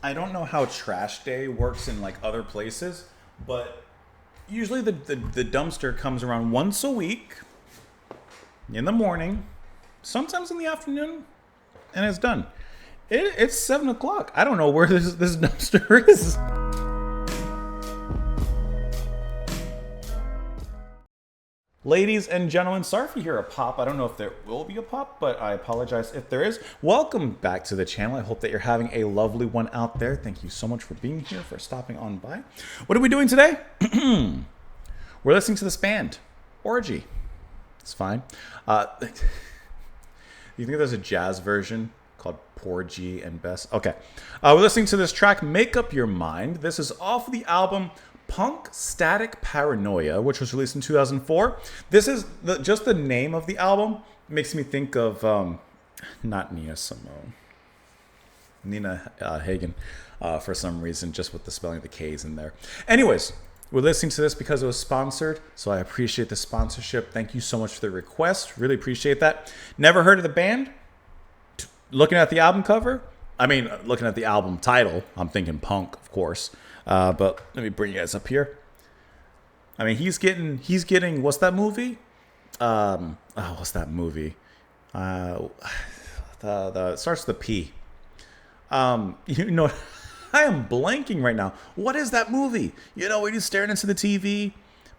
I don't know how trash day works in like other places, but usually the dumpster comes around once a week in the morning, sometimes in the afternoon, and it's done. It's 7 o'clock. I don't know where this dumpster is. Ladies and gentlemen, sorry if you hear a pop. I don't know if there will be a pop, but I apologize if there is. Welcome back to the channel. I hope that you're having a lovely one out there. Thank you so much for being here, for stopping on by. What are we doing today? We're listening to this band, Orgy. It's fine. You think there's a jazz version called Porgy and Bess? Okay. We're listening to this track, Make Up Your Mind. This is off the album Punk Static Paranoia, which was released in 2004. This is just the name of the album makes me think of not Nina Simone, Nina Hagen, for some reason, just with the spelling of the K's in there. Anyways, we're listening to this because it was sponsored, so I appreciate the sponsorship. Thank you so much for the request. Really appreciate that. Never heard of the band? Looking at the album cover, looking at the album title, I'm thinking punk, of course. But let me bring you guys up here. I mean, he's getting, what's that movie? What's that movie? It starts with a P. I am blanking right now. What is that movie? When he's staring into the TV.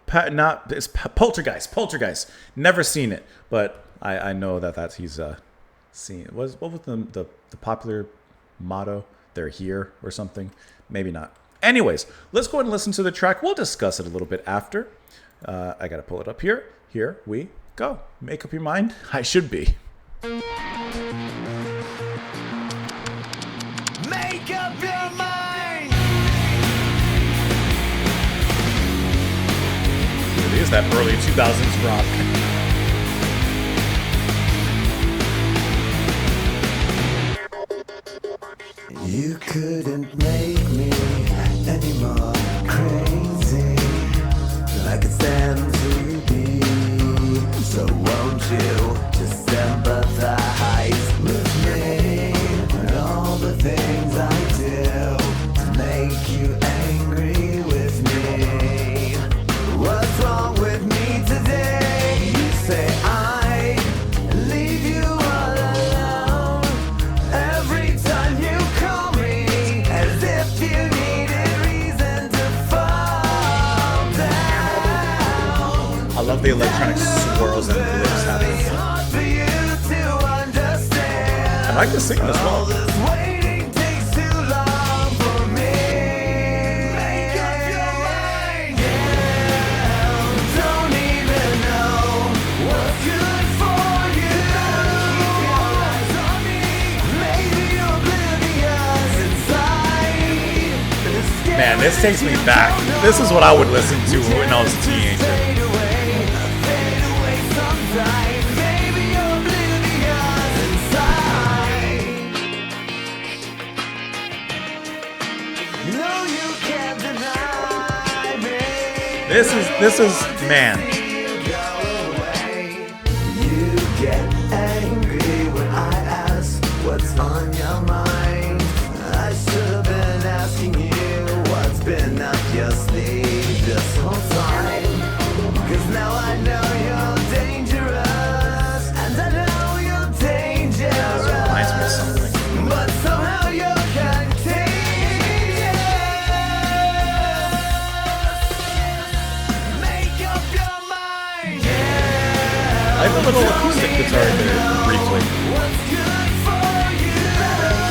It's Poltergeist. Never seen it, but I know that he's seen it. What was the popular motto? They're here or something? Maybe not. Anyways, let's go ahead and listen to the track. We'll discuss it a little bit after. I got to pull it up here. Here we go. Make up your mind. I should be. Make up your mind. It is that early 2000s rock. You couldn't make me any more crazy than I could stand to be. So won't you just sympathize with me and all the things I do to make you angry with me? What's wrong with me today? You say I leave you all alone every time you call me, as if you needed reason to fall down. I love the electronic swirls and blips happening. Hard for you to understand. I like to sing as All well. this waiting takes too long for me. Make up your mind. Yeah, don't even know what's good for you. Keep your eyes on me. Maybe you're oblivious inside. Man, this takes me back. This is what I would listen to when I was a teenager. Fade away sometime. Maybe you're oblivious inside. No, you can't deny me. This is man. You go away. You get angry when I ask what's on your mind. I should have been asking you what's been up your sleeve this whole time. 'Cause now I know you're dangerous, and I know you're dangerous. Reminds me of something. But somehow you're contagious. Make up your mind. Yeah. I have a little acoustic guitar there briefly. What's good for you?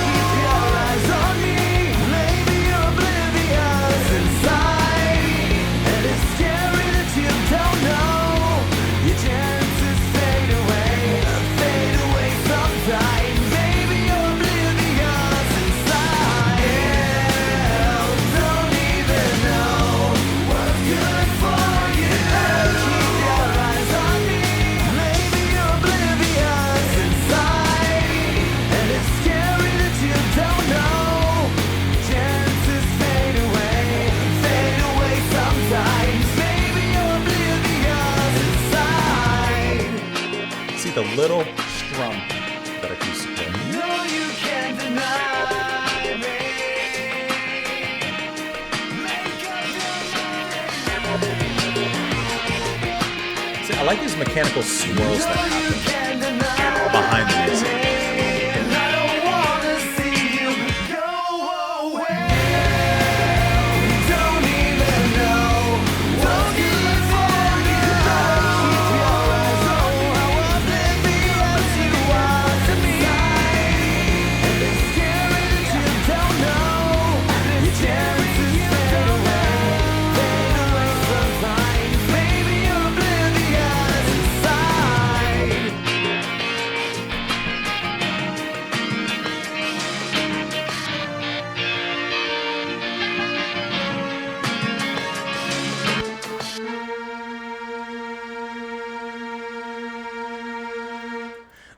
Keep your eyes on me. Maybe you're oblivious inside, and it's scary that you don't know. Your chances fade away sometime. Maybe you're oblivious inside. Yeah, don't even know what's good for you. Keep your eyes on me. Maybe you're oblivious inside, and it's scary that you don't know. Chances fade away sometimes. Maybe you're oblivious inside. See the little strum that acoustic player. No, you can't deny me. I like these mechanical swirls that happen behind the music.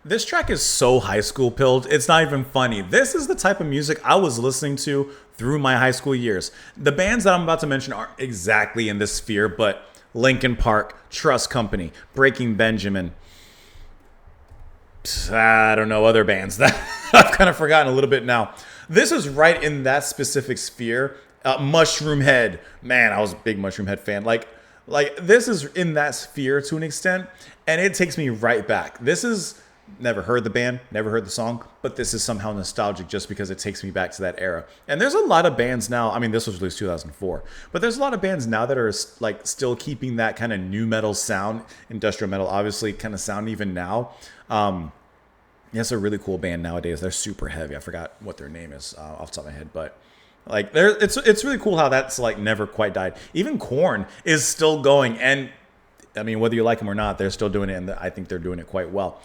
This track is so high school pilled, it's not even funny. This is the type of music I was listening to through my high school years. The bands that I'm about to mention aren't exactly in this sphere, but Linkin Park, Trust Company, Breaking Benjamin, I don't know, other bands that I've kind of forgotten a little bit now. This is right in that specific sphere. Mushroom Head, man, I was a big Mushroom Head fan. Like this is in that sphere to an extent, and it takes me right back. This is... Never heard the band, never heard the song, but this is somehow nostalgic just because it takes me back to that era. And there's a lot of bands now, I mean, this was released 2004, but there's a lot of bands now that are like still keeping that kind of new metal sound, industrial metal, obviously kind of sound even now. It's a really cool band nowadays. They're super heavy. I forgot what their name is off the top of my head, but like it's really cool how that's like never quite died. Even Korn is still going, and I mean, whether you like them or not, they're still doing it, and I think they're doing it quite well.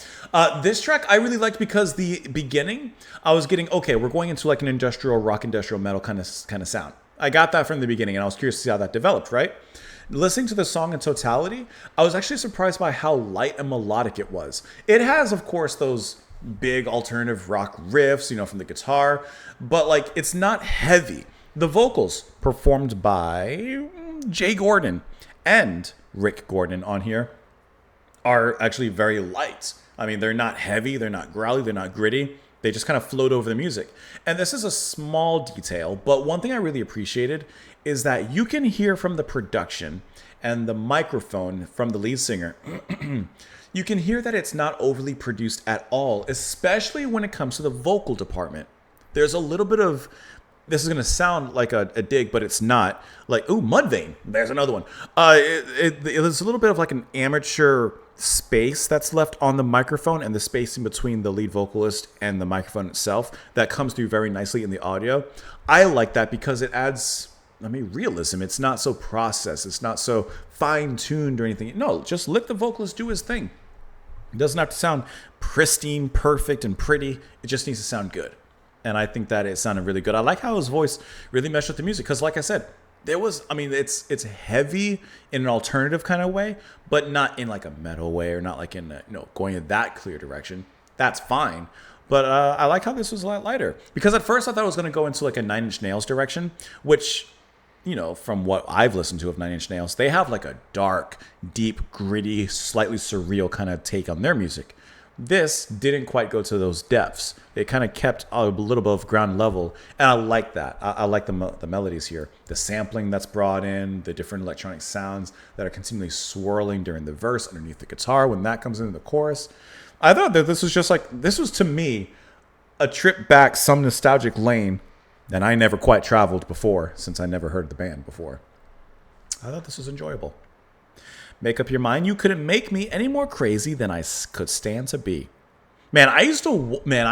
This track I really liked because the beginning, I was getting, okay, we're going into like an industrial rock, industrial metal kind of sound. I got that from the beginning, and I was curious to see how that developed, right? Listening to the song in totality, I was actually surprised by how light and melodic it was. It has, of course, those big alternative rock riffs, from the guitar, but like it's not heavy. The vocals performed by Jay Gordon and Rick Gordon on here are actually very light. I mean, they're not heavy, they're not growly, they're not gritty. They just kind of float over the music. And this is a small detail, but one thing I really appreciated is that you can hear from the production and the microphone from the lead singer, you can hear that it's not overly produced at all, especially when it comes to the vocal department. There's a little bit of... This is going to sound like a dig, but it's not. Like, ooh, Mudvayne. There's another one. There's a little bit of like an amateur space that's left on the microphone and the spacing between the lead vocalist and the microphone itself that comes through very nicely in the audio. I like that because it adds, realism. It's not so processed. It's not so fine-tuned or anything. No, just let the vocalist do his thing. It doesn't have to sound pristine, perfect, and pretty. It just needs to sound good. And I think that it sounded really good. I like how his voice really meshed with the music. Because like I said, it's heavy in an alternative kind of way, but not in like a metal way or not like in, going in that clear direction. That's fine. But I like how this was a lot lighter. Because at first I thought it was going to go into like a Nine Inch Nails direction, which, from what I've listened to of Nine Inch Nails, they have like a dark, deep, gritty, slightly surreal kind of take on their music. This didn't quite go to those depths. It kind of kept a little bit of ground level, and I like that. I like the melodies here, the sampling that's brought in, the different electronic sounds that are continually swirling during the verse underneath the guitar when that comes into the chorus. I thought that this was to me a trip back some nostalgic lane that I never quite traveled before, since I never heard the band before. I thought this was enjoyable. Make up your mind. You couldn't make me any more crazy than I could stand to be. Man, I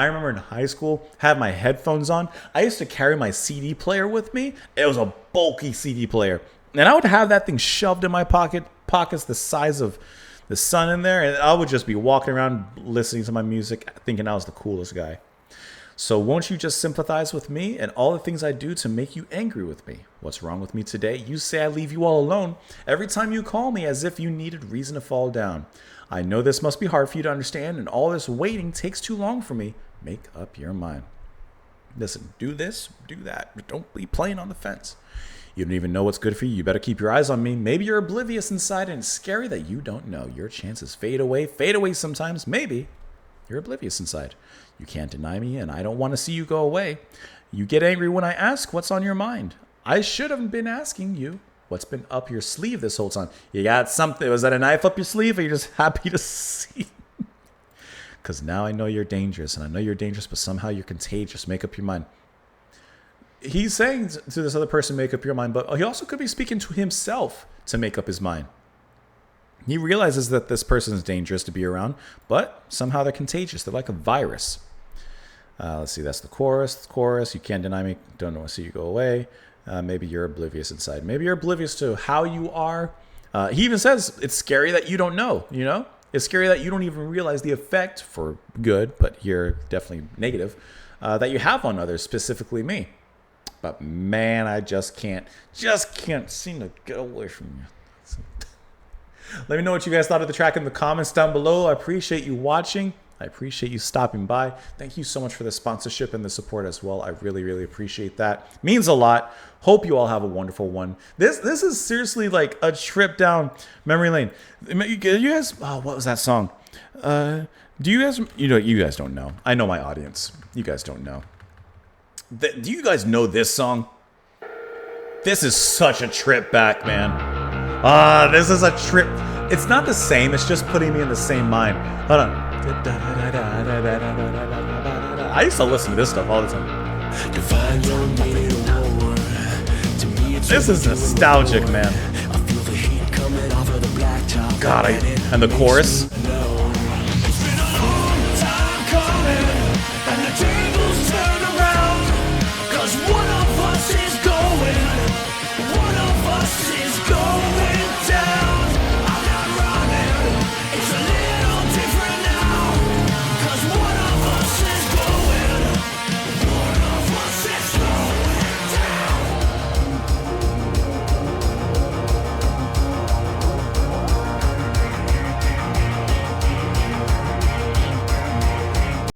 remember in high school, have my headphones on. I used to carry my CD player with me. It was a bulky CD player. And I would have that thing shoved in my pockets the size of the sun in there. And I would just be walking around listening to my music, thinking I was the coolest guy. So won't you just sympathize with me and all the things I do to make you angry with me? What's wrong with me today? You say I leave you all alone every time you call me as if you needed reason to fall down. I know this must be hard for you to understand, and all this waiting takes too long for me. Make up your mind. Listen, do this, do that, but don't be playing on the fence. You don't even know what's good for you. You better keep your eyes on me. Maybe you're oblivious inside and it's scary that you don't know. Your chances fade away sometimes. Maybe you're oblivious inside. You can't deny me, and I don't want to see you go away. You get angry when I ask what's on your mind. I should have been asking you What's been up your sleeve this whole time? You got something. Was that a knife up your sleeve, or you're just happy to see? Because now I know you're dangerous, and I know you're dangerous, but somehow you're contagious. Make up your mind. He's saying to this other person, make up your mind, but he also could be speaking to himself to make up his mind. He realizes that this person is dangerous to be around, but somehow they're contagious. They're like a virus. Let's see, that's the chorus. The chorus, you can't deny me, don't want to see you go away. Maybe you're oblivious inside. Maybe you're oblivious to how you are. He even says it's scary that you don't know, you know? It's scary that you don't even realize the effect, for good, but here definitely negative, that you have on others, specifically me. But man, I just can't seem to get away from you. Let me know what you guys thought of the track in the comments down below. I appreciate you watching. I appreciate you stopping by. Thank you so much for the sponsorship and the support as well. I really, really appreciate that. Means a lot. Hope you all have a wonderful one. This is seriously like a trip down memory lane. You guys, oh, what was that song? Do you guys, you guys don't know. I know my audience. You guys don't know. Do you guys know this song? This is such a trip back, man. This is a trip. It's not the same. It's just putting me in the same mind. Hold on. I used to listen to this stuff all the time. This is nostalgic, man. God, and the chorus.